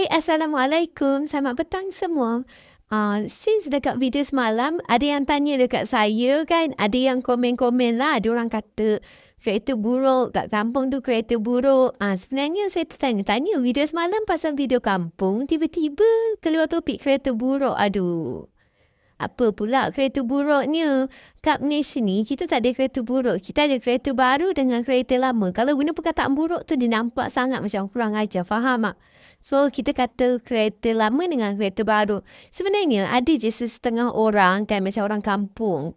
Hai, Assalamualaikum. Selamat petang semua. Since dekat video semalam, ada yang tanya dekat saya kan. Ada yang komen-komen lah. Ada orang kata kereta buruk. Kat kampung tu kereta buruk. Sebenarnya saya tertanya-tanya video semalam pasal video kampung. Tiba-tiba keluar topik kereta buruk. Aduh. Apa pula kereta buruknya? Kat Malaysia ni, kita tak ada kereta buruk. Kita ada kereta baru dengan kereta lama. Kalau guna perkataan buruk tu, dia nampak sangat macam kurang ajar. Faham tak? So, kita kata kereta lama dengan kereta baru. Sebenarnya, ada je setengah orang kan, macam orang kampung.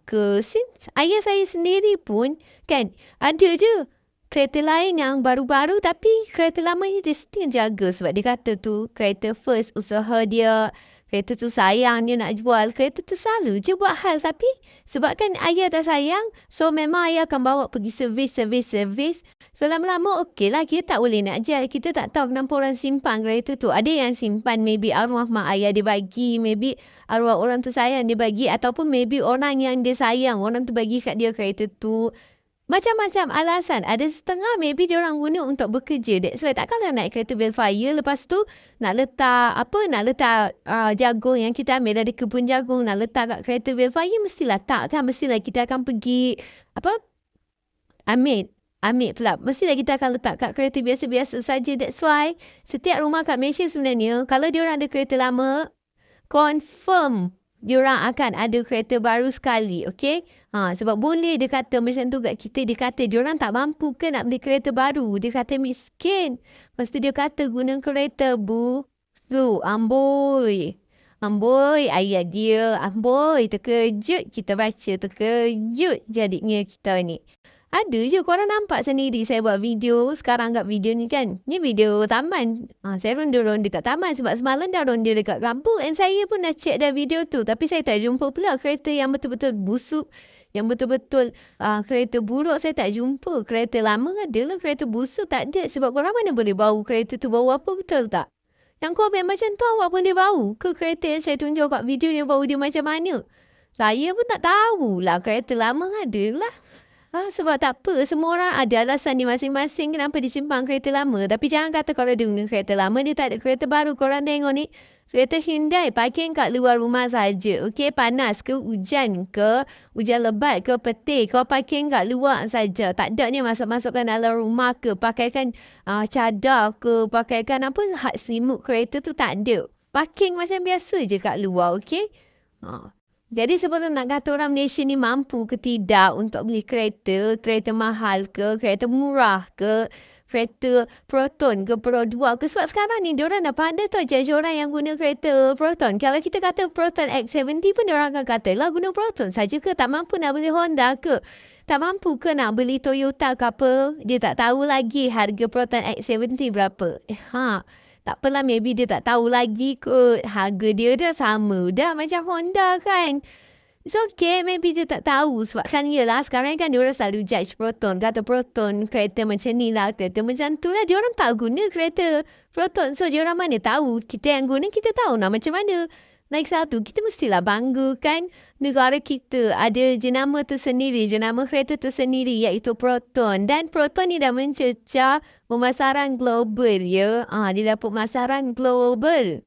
Ayah saya sendiri pun, kan, ada je kereta lain yang baru-baru tapi kereta lama ni dia still jaga. Sebab dia kata tu, kereta first usaha dia. Kereta tu sayang dia nak jual. Kereta tu selalu je buat hal. Tapi sebabkan ayah tak sayang, so memang ayah akan bawa pergi servis. So lama-lama okey lah. Kita tak boleh nak jual. Kita tak tahu kenapa orang simpan kereta tu. Ada yang simpan maybe arwah mak ayah dia bagi. Maybe arwah orang tu sayang dia bagi. Ataupun maybe orang yang dia sayang. Orang tu bagi kat dia kereta tu. Macam-macam alasan. Ada setengah maybe dia orang guna untuk bekerja. That's why takkanlah naik kereta Velfire. Lepas tu nak letak jagung yang kita ambil dari kebun jagung. Nak letak kat kereta Velfire mestilah tak kan. Mestilah kita akan pergi ambil pula. Mestilah kita akan letak kat kereta biasa-biasa saja. That's why setiap rumah kat Malaysia sebenarnya kalau dia orang ada kereta lama, confirm diorang akan ada kereta baru sekali, okey? Sebab boleh dia kata macam tu kat kita, dia kata diorang tak mampu ke nak beli kereta baru. Dia kata miskin. Lepas tu dia kata guna kereta amboi. Amboi, ayah dia. Amboi, terkejut kita baca. Terkejut jadinya kita ni. Ada je korang nampak sendiri saya buat video sekarang kat video ni kan. Ni video taman. Saya ronda-ronda kat taman sebab semalam dah ronda dekat kampung. And saya pun dah check dah video tu. Tapi saya tak jumpa pula kereta yang betul-betul busuk. Yang betul-betul kereta buruk saya tak jumpa. Kereta lama adalah kereta busuk tak ada. Sebab korang mana boleh bau kereta tu bau apa betul tak? Yang komen macam tu awak boleh bau ke kereta yang saya tunjuk kat video ni bau dia macam mana? Saya pun tak tahulah kereta lama adalah. Sebab tak apa. Semua orang ada alasan dia masing-masing kenapa disimpan kereta lama. Tapi jangan kata kalau dia guna kereta lama, dia tak ada kereta baru. Korang tengok ni. Kereta Hyundai parking kat luar rumah saja. Okey, panas ke, hujan ke, hujan lebat ke, petir. Kau parking kat luar saja. Tak ada ni masuk-masukkan dalam rumah ke. Pakaikan cadar ke, pakaikan hak selimut kereta tu tak ada. Parking macam biasa je kat luar, okey? Jadi sebelum nak kata orang Malaysia ni mampu ke tidak untuk beli kereta mahal ke, kereta murah ke, kereta Proton ke, Pro 2 ke. Sebab sekarang ni diorang dah pandai tau judge orang yang guna kereta Proton. Kalau kita kata Proton X70 pun diorang akan kata lah guna Proton saja ke, tak mampu nak beli Honda ke. Tak mampu ke nak beli Toyota ke apa. Dia tak tahu lagi harga Proton X70 berapa. Tak apalah, maybe dia tak tahu lagi kot. Harga dia dah sama. Dah macam Honda kan. It's okay. Maybe dia tak tahu. Sebab kan yelah sekarang kan dia orang selalu judge Proton. Kata Proton kereta macam ni lah. Kereta macam tu lah. Dia orang tak guna kereta Proton. So dia orang mana tahu. Kita yang guna kita tahu nak macam mana. Naik satu, kita mestilah bangga kan negara kita ada jenama tersendiri, jenama kereta tersendiri iaitu Proton. Dan Proton ni dah mencecah pemasaran global ya. Dia dapat pemasaran global.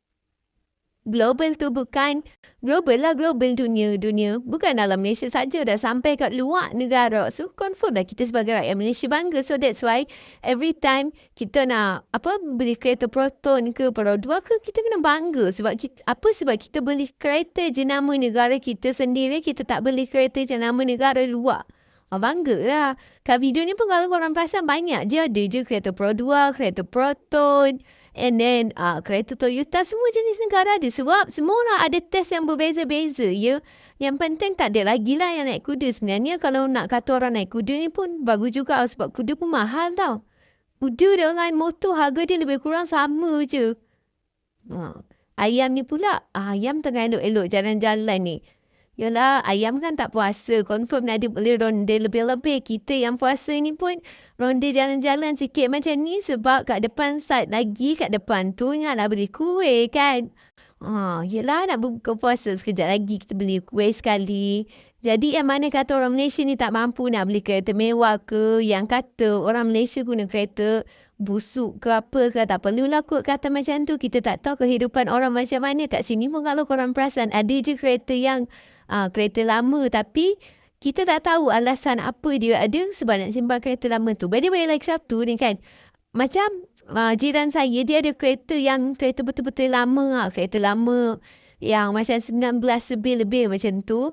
Global tu bukan global lah, global dunia. Bukan dalam Malaysia saja, dah sampai kat luar negara. So confirm lah kita sebagai rakyat Malaysia bangga. So that's why every time kita nak beli kereta Proton ke Pro 2 ke, kita kena bangga. Sebab kita beli kereta jenama negara kita sendiri, kita tak beli kereta jenama negara luar. Bangga lah. Kat video ni pun kalau korang perasan banyak je ada je kereta Pro 2, kereta Proton. And then kereta Toyota, semua jenis negara ada. Sebab semua orang ada test yang berbeza-beza ya. Yang penting tak ada lagi lah yang naik kuda. Sebenarnya kalau nak kata orang naik kuda ni pun bagus juga. Sebab kuda pun mahal tau. Kuda dengan motor harga dia lebih kurang sama je. Ayam ni pula. Ayam tengah elok-elok jalan-jalan ni. Yalah, ayam kan tak puasa. Confirm ada boleh ronda lebih-lebih. Kita yang puasa ni pun ronda jalan-jalan sikit macam ni. Sebab kat depan side lagi, kat depan tu ingatlah beli kuih kan. Yelah nak buka puasa sekejap lagi. Kita beli kuih sekali. Jadi yang mana kata orang Malaysia ni tak mampu nak beli kereta mewah ke. Yang kata orang Malaysia guna kereta busuk ke apa ke. Tak perlulah kot kata macam tu. Kita tak tahu kehidupan orang macam mana. Kat sini pun kalau korang perasan, ada je kereta yang kereta lama tapi kita tak tahu alasan apa dia ada sebab nak simpan kereta lama tu. By the way, lagi satu ni kan, macam jiran saya, dia ada kereta yang kereta betul-betul lama. Kereta lama yang macam 19 lebih macam tu.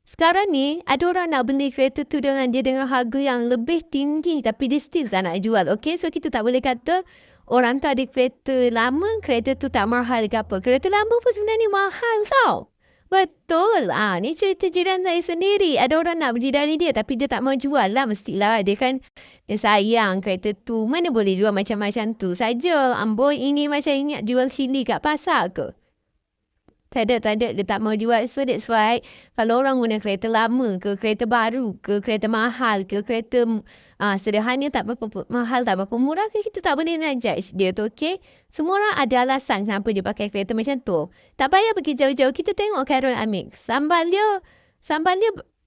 Sekarang ni, ada orang nak beli kereta tu dengan harga yang lebih tinggi tapi dia still tak nak jual. Okay, so kita tak boleh kata orang tu ada kereta lama, kereta tu tak mahal ke apa. Kereta lama pun sebenarnya mahal tau. Betul. Ni cerita jiran saya sendiri. Ada orang nak beli dari dia tapi dia tak mau jual lah. Mestilah dia kan dia sayang kereta tu. Mana boleh jual macam-macam tu saja. Amboi, ini macam ingat jual kili kat pasar ke? Tak ada. Dia tak mau jual. So that's why kalau orang guna kereta lama ke, kereta baru ke, kereta mahal ke, kereta sederhana tak berapa mahal, tak berapa murah ke, kita tak boleh nak judge dia tu, okay? Semua orang ada alasan kenapa dia pakai kereta macam tu. Tak payah pergi jauh-jauh. Kita tengok Khairul Aming. Sambal dia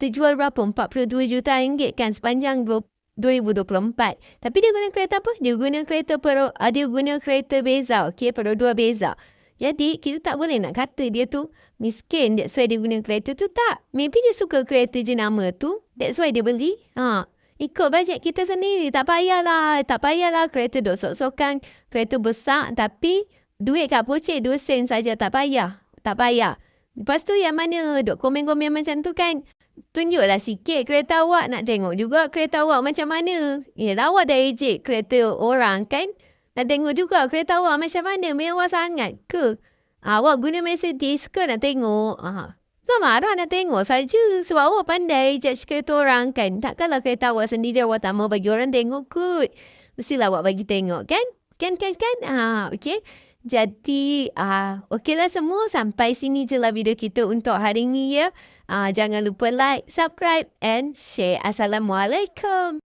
terjual berapa? 42 juta ringgit kan sepanjang 2024. Tapi dia guna kereta apa? Dia guna kereta Beza. Okay, Perodua Beza. Jadi, kita tak boleh nak kata dia tu miskin. That's why dia guna kereta tu. Tak. Maybe dia suka kereta jenama tu. That's why dia beli. Ikut bajet kita sendiri. Tak payahlah kereta duk sok-sokan. Kereta besar. Tapi, duit kat pocek 2 sen saja. Tak payah. Lepas tu yang mana duk komen-komen macam tu kan. Tunjuklah sikit kereta awak. Nak tengok juga kereta awak macam mana. Yelah, awak dah ejek kereta orang kan. Nak tengok juga kereta awak macam mana. Mewah sangat ke? Awak guna Mercedes ke nak tengok? Tak marah nak tengok saja. Sebab awak pandai judge kereta orang kan. Takkanlah kereta awak sendiri awak tak mau bagi orang tengok kot. Mestilah awak bagi tengok kan? Kan? Okay. Jadi, okeylah semua. Sampai sini je lah video kita untuk hari ni ya. Jangan lupa like, subscribe and share. Assalamualaikum.